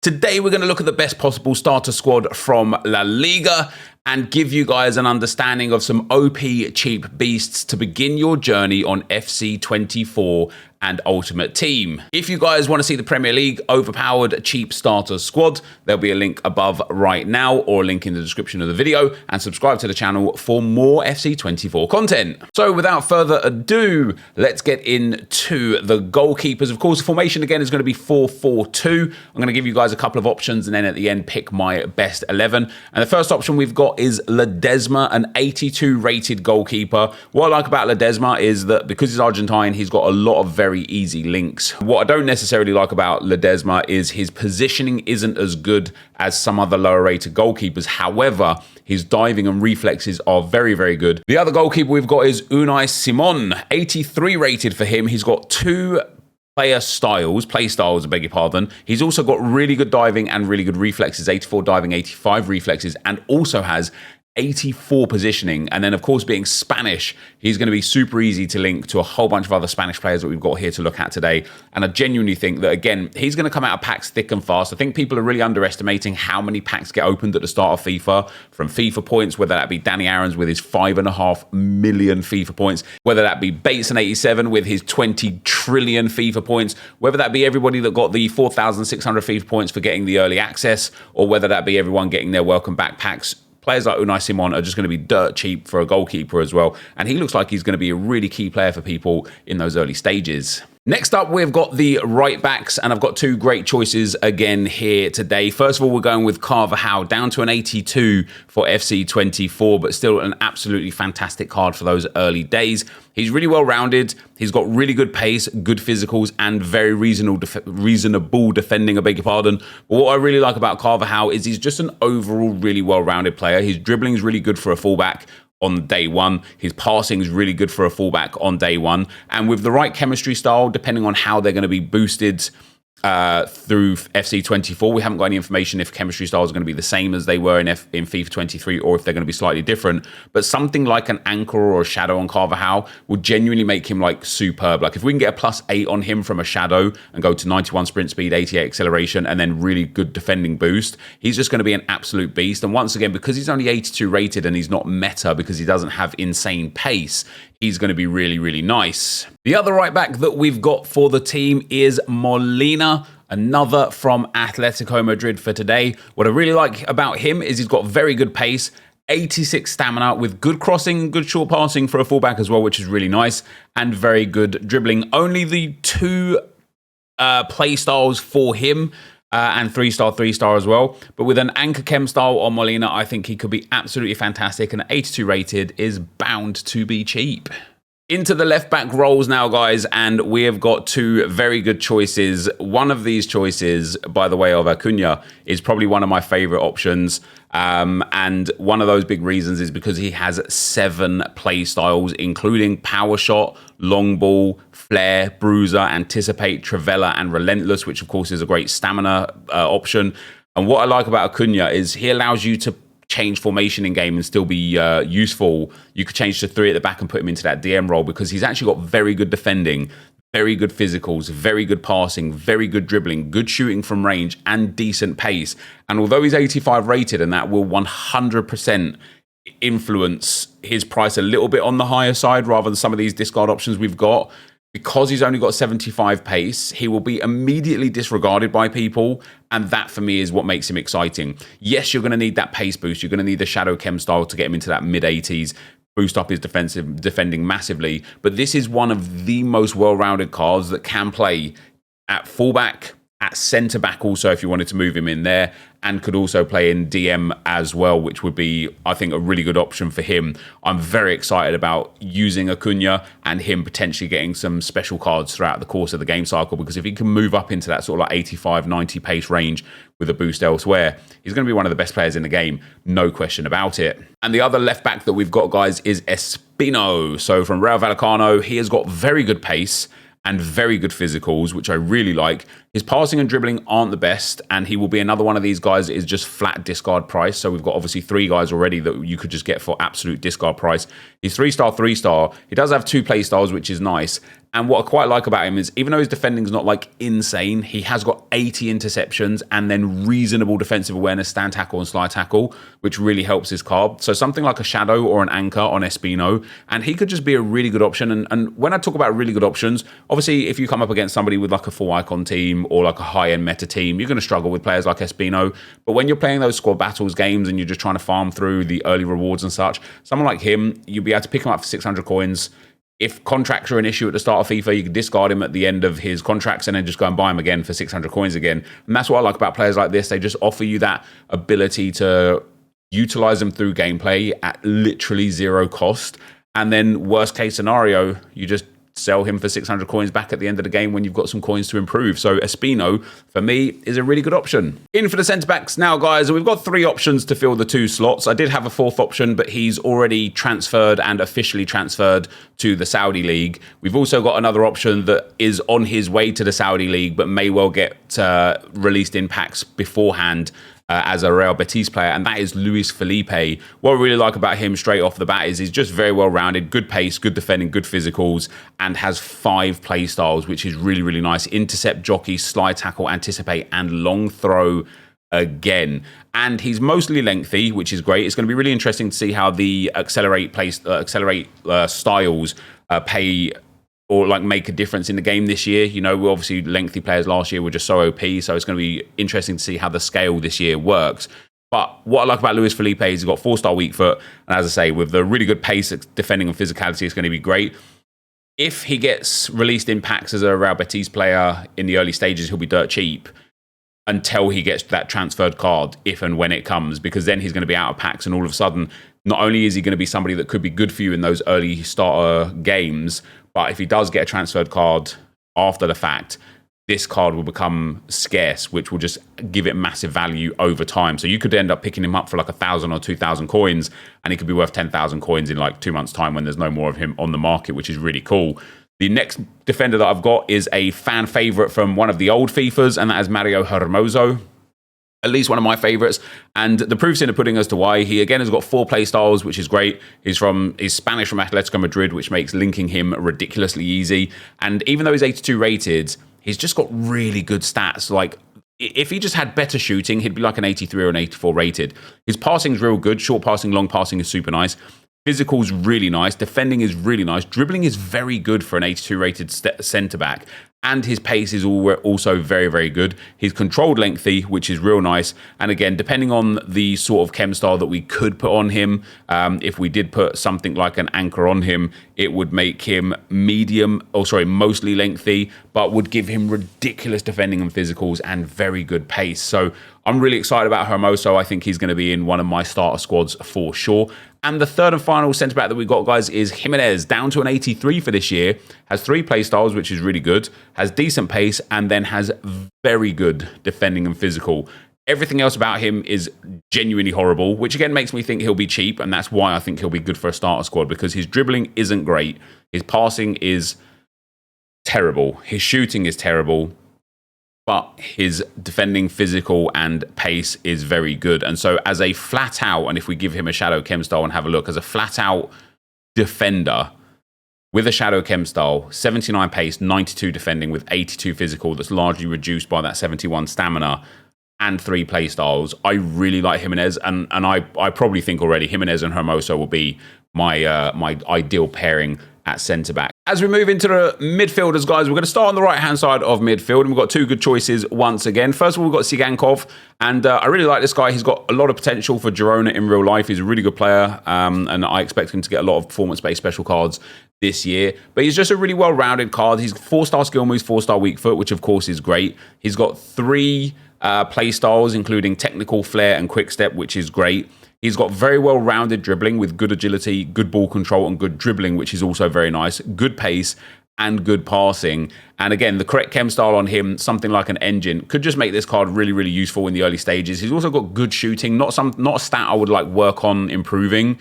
Today, we're going to look at the best possible starter squad from La Liga and give you guys an understanding of some OP cheap beasts to begin your journey on FC 24 and Ultimate Team. If you guys want to see the Premier League overpowered cheap starter squad, there'll be a link above right now or a link in the description of the video, and subscribe to the channel for more FC 24 content. So without further ado, let's get into the goalkeepers. Of course, the formation again is going to be 4-4-2. I'm going to give you guys a couple of options and then at the end pick my best 11. And the first option we've got is Ledesma, an 82 rated goalkeeper. What I like about Ledesma is that because he's Argentine, he's got a lot of very easy links. What I don't necessarily like about Ledesma is his positioning isn't as good as some other lower rated goalkeepers. However, his diving and reflexes are very, very good. The other goalkeeper we've got is Unai Simon, 83 rated for him. He's got two play styles, I beg your pardon. He's also got really good diving and really good reflexes, 84 diving, 85 reflexes, and also has 84 positioning. And then, of course, being Spanish, he's going to be super easy to link to a whole bunch of other Spanish players that we've got here to look at today. And I genuinely think that, again, he's going to come out of packs thick and fast. I think people are really underestimating how many packs get opened at the start of FIFA, from FIFA points, whether that be Danny Aaron's with his 5.5 million FIFA points, whether that be Bateson87 with his 20 trillion FIFA points, whether that be everybody that got the 4,600 FIFA points for getting the early access, or whether that be everyone getting their welcome back packs. Players like Unai Simon are just going to be dirt cheap for a goalkeeper as well. And he looks like he's going to be a really key player for people in those early stages. Next up, we've got the right backs, and I've got two great choices again here today. First of all, we're going with Carvajal, down to an 82 for FC 24, but still an absolutely fantastic card for those early days. He's really well-rounded. He's got really good pace, good physicals, and very reasonable defending, I beg your pardon. But what I really like about Carvajal is he's just an overall really well-rounded player. His dribbling is really good for a fullback on day one. His passing is really good for a fullback on day one. And with the right chemistry style, depending on how they're going to be boosted through FC 24, we haven't got any information if chemistry styles are going to be the same as they were in FIFA 23 or if they're going to be slightly different. But something like an anchor or a shadow on Carvajal will genuinely make him like superb. Like if we can get a +8 on him from a shadow and go to 91 sprint speed, 88 acceleration, and then really good defending boost, he's just going to be an absolute beast. And once again, because he's only 82 rated and he's not meta because he doesn't have insane pace, he's going to be really, really nice. The other right back that we've got for the team is Molina, another from Atletico Madrid for today. What I really like about him is he's got very good pace, 86 stamina with good crossing, good short passing for a fullback as well, which is really nice, and very good dribbling. Only the two play styles for him, and 3-star as well. But with an anchor chem style on Molina, I think he could be absolutely fantastic, and 82 rated is bound to be cheap. Into the left back roles now, guys, and we have got two very good choices. One of these choices, by the way, of Acuna, is probably one of my favorite options. And one of those big reasons is because he has 7 play styles, including power shot, long ball, flare, bruiser, anticipate, trivela, and relentless, which of course is a great stamina option. And what I like about Acuna is he allows you to change formation in game and still be useful. You could change to 3 at the back and put him into that DM role because he's actually got very good defending, very good physicals, very good passing, very good dribbling, good shooting from range, and decent pace. And although he's 85 rated, and that will 100% influence his price a little bit on the higher side rather than some of these discard options we've got, because he's only got 75 pace, he will be immediately disregarded by people, and that for me is what makes him exciting. Yes, you're going to need that pace boost. You're going to need the shadow chem style to get him into that mid-80s, boost up his defending massively. But this is one of the most well-rounded cards that can play at fullback, at centre-back also if you wanted to move him in there, and could also play in DM as well, which would be, I think, a really good option for him. I'm very excited about using Acuna and him potentially getting some special cards throughout the course of the game cycle, because if he can move up into that sort of like 85, 90 pace range with a boost elsewhere, he's going to be one of the best players in the game, no question about it. And the other left back that we've got, guys, is Espino. So from Rayo Vallecano, he has got very good pace and very good physicals, which I really like. His passing and dribbling aren't the best, and he will be another one of these guys that is just flat discard price. So we've got obviously 3 guys already that you could just get for absolute discard price. He's 3-star, 3-star. He does have 2 play styles, which is nice. And what I quite like about him is, even though his defending's not like insane, he has got 80 interceptions and then reasonable defensive awareness, stand tackle and slide tackle, which really helps his card. So something like a Shadow or an Anchor on Espino, and he could just be a really good option. And when I talk about really good options, obviously if you come up against somebody with like a full icon team or like a high-end meta team, you're going to struggle with players like Espino. But when you're playing those squad battles games and you're just trying to farm through the early rewards and such, someone like him, you'll be able to pick him up for 600 coins. If contracts are an issue at the start of FIFA, you can discard him at the end of his contracts and then just go and buy him again for 600 coins again. And that's what I like about players like this. They just offer you that ability to utilize them through gameplay at literally 0 cost. And then worst case scenario, you just sell him for 600 coins back at the end of the game when you've got some coins to improve. So Espino, for me, is a really good option. In for the centre-backs now, guys. We've got 3 options to fill the 2 slots. I did have a 4th option, but he's already transferred and officially transferred to the Saudi League. We've also got another option that is on his way to the Saudi League, but may well get released in packs beforehand as a Real Betis player, and that is Luis Felipe. What I really like about him straight off the bat is he's just very well rounded, good pace, good defending, good physicals, and has 5 play styles, which is really, really nice. Intercept, jockey, slide tackle, anticipate, and long throw again. And he's mostly lengthy, which is great. It's going to be really interesting to see how the accelerate styles pay or like make a difference in the game this year. You know, we obviously lengthy players last year were just so OP, so it's going to be interesting to see how the scale this year works. But what I like about Luis Felipe is he's got 4-star weak foot, and as I say, with the really good pace, defending and physicality, it's going to be great. If he gets released in packs as a Real Betis player in the early stages, he'll be dirt cheap until he gets that transferred card, if and when it comes, because then he's going to be out of packs, and all of a sudden, not only is he going to be somebody that could be good for you in those early starter games, but if he does get a transferred card after the fact, this card will become scarce, which will just give it massive value over time. So you could end up picking him up for like 1,000 or 2,000 coins, and he could be worth 10,000 coins in like 2 months' time when there's no more of him on the market, which is really cool. The next defender that I've got is a fan favorite from one of the old FIFAs, and that is Mario Hermoso. At least one of my favorites, and the proof's in the pudding as to why. He again has got 4 play styles, which is great. He's Spanish from Atletico Madrid, which makes linking him ridiculously easy. And even though he's 82 rated, he's just got really good stats. Like, if he just had better shooting, he'd be like an 83 or an 84 rated. His passing's real good. Short passing, long passing is super nice. Physical's really nice. Defending is really nice. Dribbling is very good for an 82 rated centre-back. And his pace is also very, very good. He's controlled lengthy, which is real nice. And again, depending on the sort of chem style that we could put on him, if we did put something like an Anchor on him, it would make him mostly lengthy, but would give him ridiculous defending and physicals and very good pace. So I'm really excited about Hermoso. I think he's going to be in one of my starter squads for sure. And the third and final centre-back that we've got, guys, is Jimenez, down to an 83 for this year. Has 3 play styles, which is really good. Has decent pace, and then has very good defending and physical. Everything else about him is genuinely horrible, which again makes me think he'll be cheap, and that's why I think he'll be good for a starter squad, because his dribbling isn't great. His passing is terrible. His shooting is terrible. But his defending, physical, and pace is very good. And so as a flat out, and if we give him a Shadow Chem style and have a look, as a flat out defender with a Shadow Chem style, 79 pace, 92 defending with 82 physical, that's largely reduced by that 71 stamina and 3 play styles, I really like Jimenez. And I probably think already Jimenez and Hermoso will be my my ideal pairing at centre-back. As we move into the midfielders, guys, we're going to start on the right-hand side of midfield, and we've got 2 good choices once again. First of all, we've got Sigankov, and I really like this guy. He's got a lot of potential for Girona in real life. He's a really good player, and I expect him to get a lot of performance-based special cards this year. But he's just a really well-rounded card. He's 4-star skill moves, 4-star weak foot, which of course is great. He's got 3 play styles, including technical, flair, and quick step, which is great. He's got very well-rounded dribbling with good agility, good ball control, and good dribbling, which is also very nice. Good pace and good passing. And again, the correct chem style on him, something like an engine, could just make this card really, really useful in the early stages. He's also got good shooting, not a stat I would like work on improving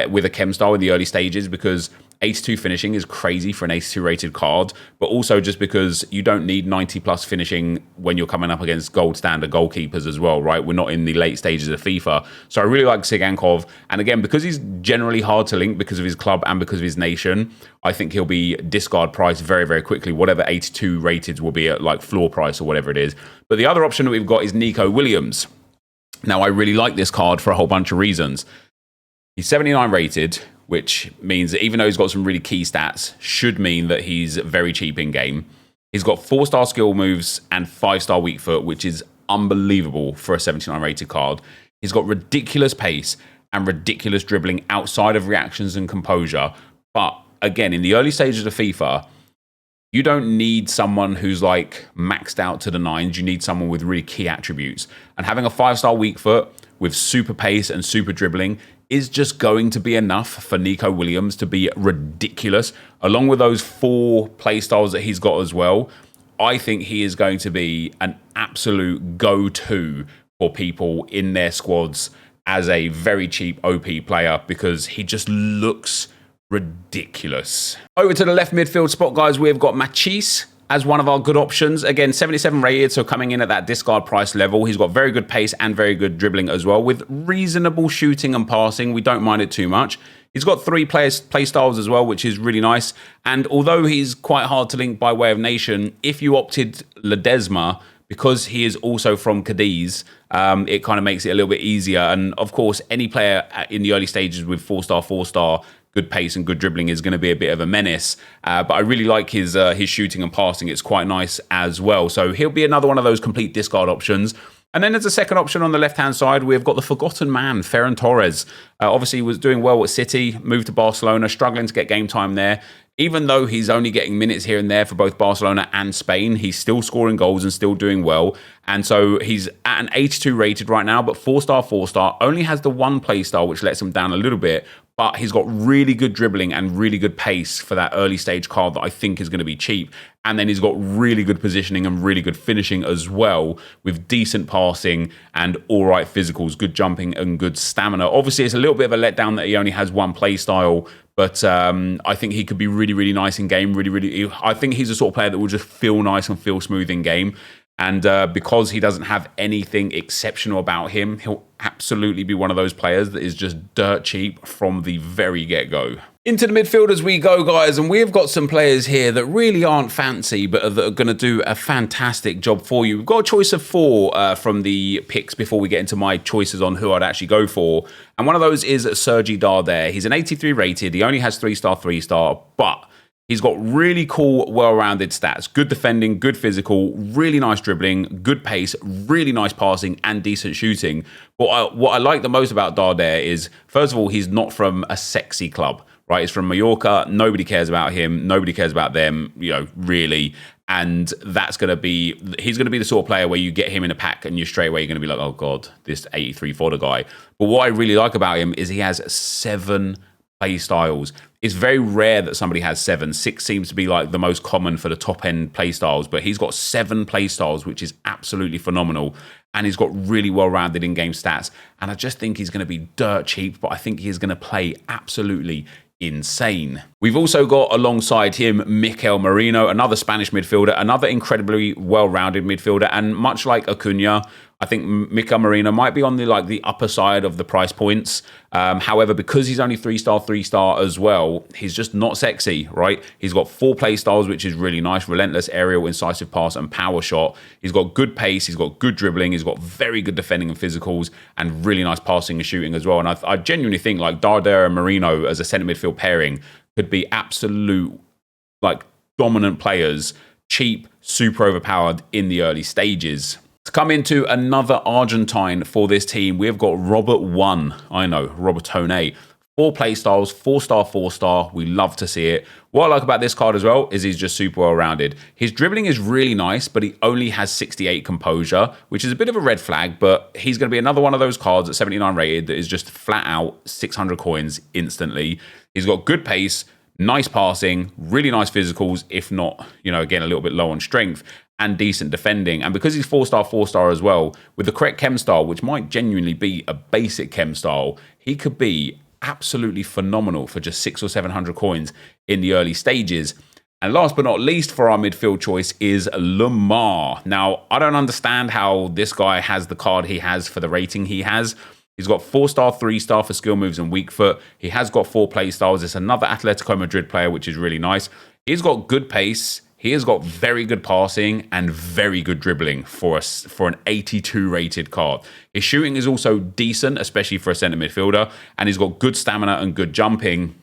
with a chem style in the early stages, because 82 finishing is crazy for an 82 rated card, but also just because you don't need 90 plus finishing when you're coming up against gold standard goalkeepers as well, right? We're not in the late stages of FIFA. So I really like Sigankov. And again, because he's generally hard to link because of his club and because of his nation, I think he'll be discard price very, very quickly, whatever 82 rated will be at like floor price or whatever it is. But the other option that we've got is Nico Williams. Now, I really like this card for a whole bunch of reasons. He's 79 rated, which means that even though he's got some really key stats, should mean that he's very cheap in game. He's got 4-star skill moves and 5-star weak foot, which is unbelievable for a 79 rated card. He's got ridiculous pace and ridiculous dribbling outside of reactions and composure. But again, in the early stages of FIFA, you don't need someone who's like maxed out to the nines. You need someone with really key attributes. And having a 5-star weak foot with super pace and super dribbling is just going to be enough for Nico Williams to be ridiculous. Along with those 4 play styles that he's got as well, I think he is going to be an absolute go-to for people in their squads as a very cheap OP player because he just looks ridiculous. Over to the left midfield spot, guys, we've got Machis as one of our good options. Again, 77 rated, so coming in at that discard price level. He's got very good pace and very good dribbling as well, with reasonable shooting and passing. We don't mind it too much. He's got 3 play styles as well, which is really nice. And although he's quite hard to link by way of nation, if you opted Ledesma, because he is also from Cadiz, it kind of makes it a little bit easier. And of course, any player in the early stages with 4-star, 4-star, good pace and good dribbling is going to be a bit of a menace. But I really like his shooting and passing. It's quite nice as well. So he'll be another one of those complete discard options. And then as a second option on the left-hand side, we've got the forgotten man, Ferran Torres. Obviously, he was doing well at City, moved to Barcelona, struggling to get game time there. Even though he's only getting minutes here and there for both Barcelona and Spain, he's still scoring goals and still doing well. And so he's at an 82 rated right now, but 4-star, 4-star, only has the 1 play style, which lets him down a little bit. But he's got really good dribbling and really good pace for that early stage card that I think is going to be cheap. And then he's got really good positioning and really good finishing as well, with decent passing and all right physicals, good jumping and good stamina. Obviously, it's a little bit of a letdown that he only has 1 play style, but I think he could be really, really nice in game. I think he's the sort of player that will just feel nice and feel smooth in game. And because he doesn't have anything exceptional about him, he'll absolutely be one of those players that is just dirt cheap from the very get-go. Into the midfield as we go, guys, and we've got some players here that really aren't fancy, but that are going to do a fantastic job for you. We've got a choice of 4 from the picks before we get into my choices on who I'd actually go for. And one of those is Sergi Darder. He's an 83 rated. He only has 3-star, 3-star, but he's got really cool, well-rounded stats. Good defending, good physical, really nice dribbling, good pace, really nice passing, and decent shooting. But what I like the most about Darder is, first of all, he's not from a sexy club, right? He's from Mallorca. Nobody cares about him. Nobody cares about them, really. And he's going to be the sort of player where you get him in a pack and you're straight away going to be like, oh God, this 83 fodder guy. But what I really like about him is he has 7 play styles. It's very rare that somebody has 7. 6 seems to be like the most common for the top end play styles, but he's got 7 play styles, which is absolutely phenomenal. And he's got really well-rounded in-game stats. And I just think he's going to be dirt cheap, but I think he's going to play absolutely insane. We've also got alongside him Mikel Merino, another Spanish midfielder, another incredibly well-rounded midfielder, and much like Acuna, I think Mikel Merino might be on the upper side of the price points. However, because he's only 3-star, 3-star as well, he's just not sexy, right? He's got 4 play styles, which is really nice: relentless, aerial, incisive pass, and power shot. He's got good pace, he's got good dribbling, he's got very good defending and physicals, and really nice passing and shooting as well. And I genuinely think Darder and Merino as a centre midfield pairing could be absolute dominant players, cheap, super overpowered in the early stages. To come into another Argentine for this team, we've got Robert Robertone. 4 play styles, 4-star, 4-star. We love to see it. What I like about this card as well is he's just super well-rounded. His dribbling is really nice, but he only has 68 composure, which is a bit of a red flag, but he's going to be another one of those cards at 79 rated that is just flat out 600 coins instantly. He's got good pace, nice passing, really nice physicals, if not, again, a little bit low on strength, and decent defending. And because he's 4-star, 4-star as well, with the correct chem style, which might genuinely be a basic chem style, he could be absolutely phenomenal for just 600 or 700 coins in the early stages. And last but not least for our midfield choice is Lamar. Now, I don't understand how this guy has the card he has for the rating he has. He's got 4-star, 3-star for skill moves and weak foot. He has got 4 play styles. It's another Atletico Madrid player, which is really nice. He's got good pace. He has got very good passing and very good dribbling for an 82 rated card. His shooting is also decent, especially for a centre midfielder. And he's got good stamina and good jumping.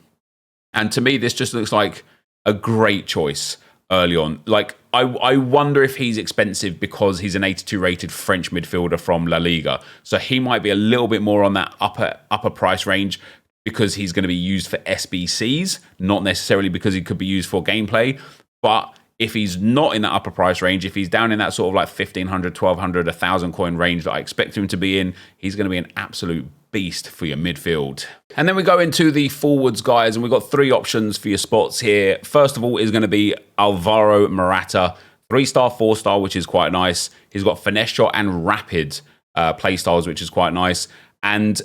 And to me, this just looks like a great choice early on. Like, I wonder if he's expensive because he's an 82 rated French midfielder from La Liga. So he might be a little bit more on that upper price range because he's going to be used for SBCs, not necessarily because he could be used for gameplay. But if he's not in that upper price range, if he's down in that sort of like 1,500, 1,200, 1,000 coin range that I expect him to be in, he's going to be an absolute beast for your midfield. And then we go into the forwards, guys, and we've got 3 options for your spots here. First of all is going to be Alvaro Morata, 3-star, 4-star, which is quite nice. He's got finesse shot and rapid play styles, which is quite nice. And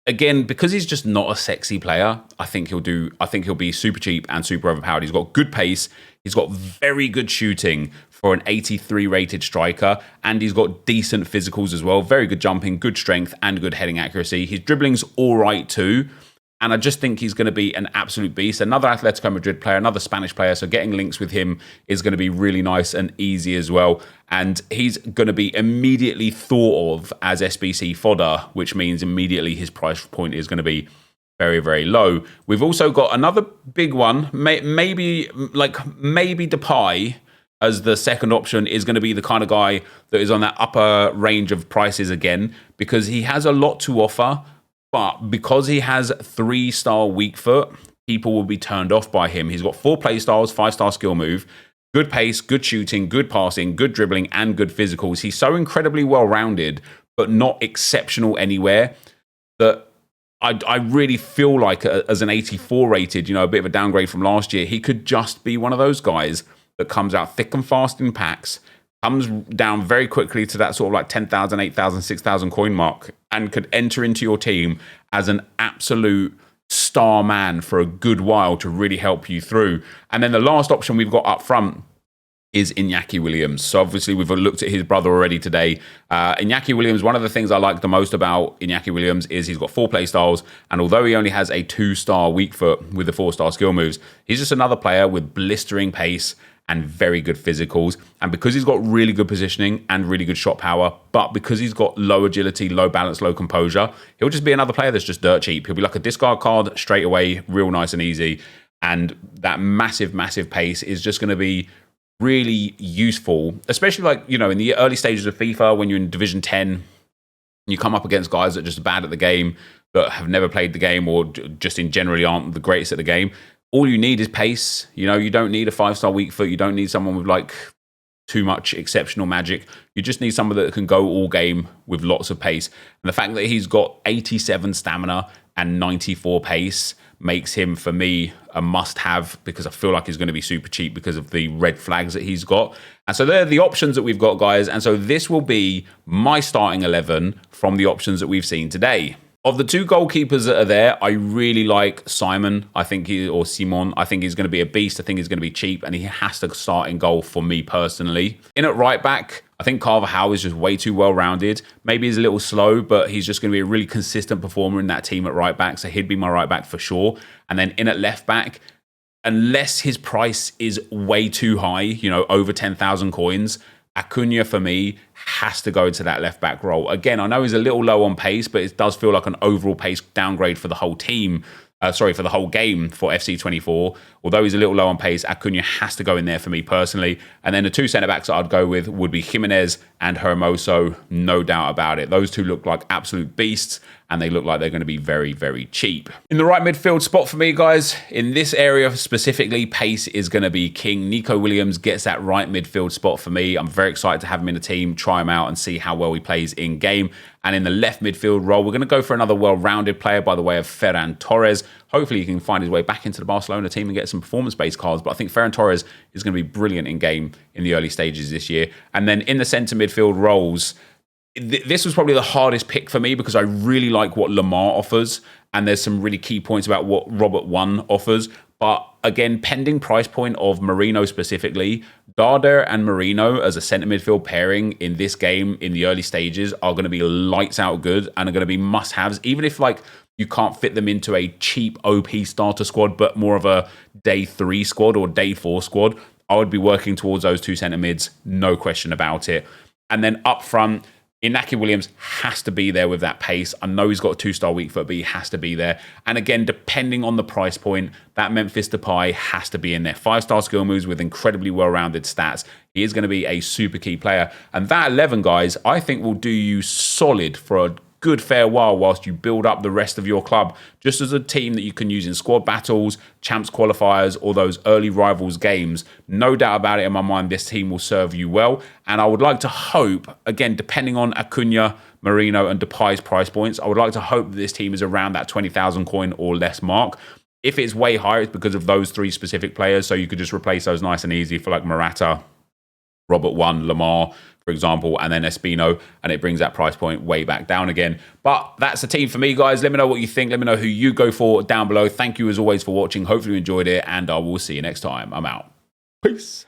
again, because he's just not a sexy player, I think he'll be super cheap and super overpowered. He's got good pace. He's got very good shooting for an 83 rated striker, and he's got decent physicals as well. Very good jumping, good strength, and good heading accuracy. His dribbling's all right too, and I just think he's going to be an absolute beast. Another Atletico Madrid player, another Spanish player, so getting links with him is going to be really nice and easy as well. And he's going to be immediately thought of as SBC fodder, which means immediately his price point is going to be very, very low. We've also got another big one, maybe Depay as the second option is going to be the kind of guy that is on that upper range of prices again, because he has a lot to offer, but because he has 3-star weak foot, people will be turned off by him. He's got 4 play styles, 5-star skill move, good pace, good shooting, good passing, good dribbling, and good physicals. He's so incredibly well-rounded, but not exceptional anywhere, that I really feel like as an 84 rated, a bit of a downgrade from last year, he could just be one of those guys that comes out thick and fast in packs, comes down very quickly to that sort of like 10,000, 8,000, 6,000 coin mark, and could enter into your team as an absolute star man for a good while to really help you through. And then the last option we've got up front is Iñaki Williams. So obviously we've looked at his brother already today. Iñaki Williams, one of the things I like the most about Iñaki Williams is he's got 4 play styles, and although he only has a 2-star weak foot with the 4-star skill moves, he's just another player with blistering pace and very good physicals. And because he's got really good positioning and really good shot power, but because he's got low agility, low balance, low composure, he'll just be another player that's just dirt cheap. He'll be like a discard card straight away, real nice and easy. And that massive, massive pace is just going to be really useful, especially like, in the early stages of FIFA when you're in Division 10, you come up against guys that are just bad at the game, that have never played the game, or just in generally aren't the greatest at the game. All you need is pace. You don't need a 5-star weak foot. You don't need someone with like too much exceptional magic. You just need someone that can go all game with lots of pace. And the fact that he's got 87 stamina and 94 pace makes him, for me, a must-have, because I feel like he's going to be super cheap because of the red flags that he's got. And so they're the options that we've got, guys. And so this will be my starting 11 from the options that we've seen today. Of the 2 goalkeepers that are there, I really like Simon. Simon. I think he's going to be a beast. I think he's going to be cheap, and he has to start in goal for me personally. In at right back, I think Carvajal is just way too well-rounded. Maybe he's a little slow, but he's just going to be a really consistent performer in that team at right back, so he'd be my right back for sure. And then in at left back, unless his price is way too high, over 10,000 coins, Acuna, for me, has to go to that left-back role. Again, I know he's a little low on pace, but it does feel like an overall pace downgrade for the whole team. For the whole game for FC24. Although he's a little low on pace, Acuna has to go in there for me personally. And then the 2 centre-backs that I'd go with would be Jimenez and Hermoso, no doubt about it. Those 2 look like absolute beasts, and they look like they're going to be very, very cheap. In the right midfield spot for me, guys, in this area specifically, pace is going to be king. Nico Williams gets that right midfield spot for me. I'm very excited to have him in the team, try him out and see how well he plays in game. And in the left midfield role, we're going to go for another well-rounded player by the way of Ferran Torres. Hopefully he can find his way back into the Barcelona team and get some performance-based cards. But I think Ferran Torres is going to be brilliant in game in the early stages this year. And then in the centre midfield roles, this was probably the hardest pick for me because I really like what Lamar offers, and there's some really key points about what Robert 1 offers. But again, pending price point of Merino specifically, Darder and Merino as a centre midfield pairing in this game in the early stages are going to be lights out good and are going to be must-haves, even if like you can't fit them into a cheap OP starter squad, but more of a day 3 squad or day 4 squad. I would be working towards those 2 centre mids, no question about it. And then up front, Inaki Williams has to be there with that pace. I know he's got a 2-star weak foot, but he has to be there. And again, depending on the price point, that Memphis Depay has to be in there. 5-star skill moves with incredibly well-rounded stats. He is going to be a super key player. And that 11, guys, I think will do you solid for a good fair while whilst you build up the rest of your club, just as a team that you can use in squad battles, champs qualifiers, or those early rivals games. No doubt about it in my mind, this team will serve you well. And I would like to hope, again, depending on Acuna, Merino, and Depay's price points, I would like to hope that this team is around that 20,000 coin or less mark. If it's way higher, it's because of those 3 specific players, so you could just replace those nice and easy for like Morata, Robert 1, Lamar, for example, and then Espino, and it brings that price point way back down again. But that's the team for me, guys. Let me know what you think. Let me know who you go for down below. Thank you as always for watching. Hopefully you enjoyed it, and I will see you next time. I'm out. Peace.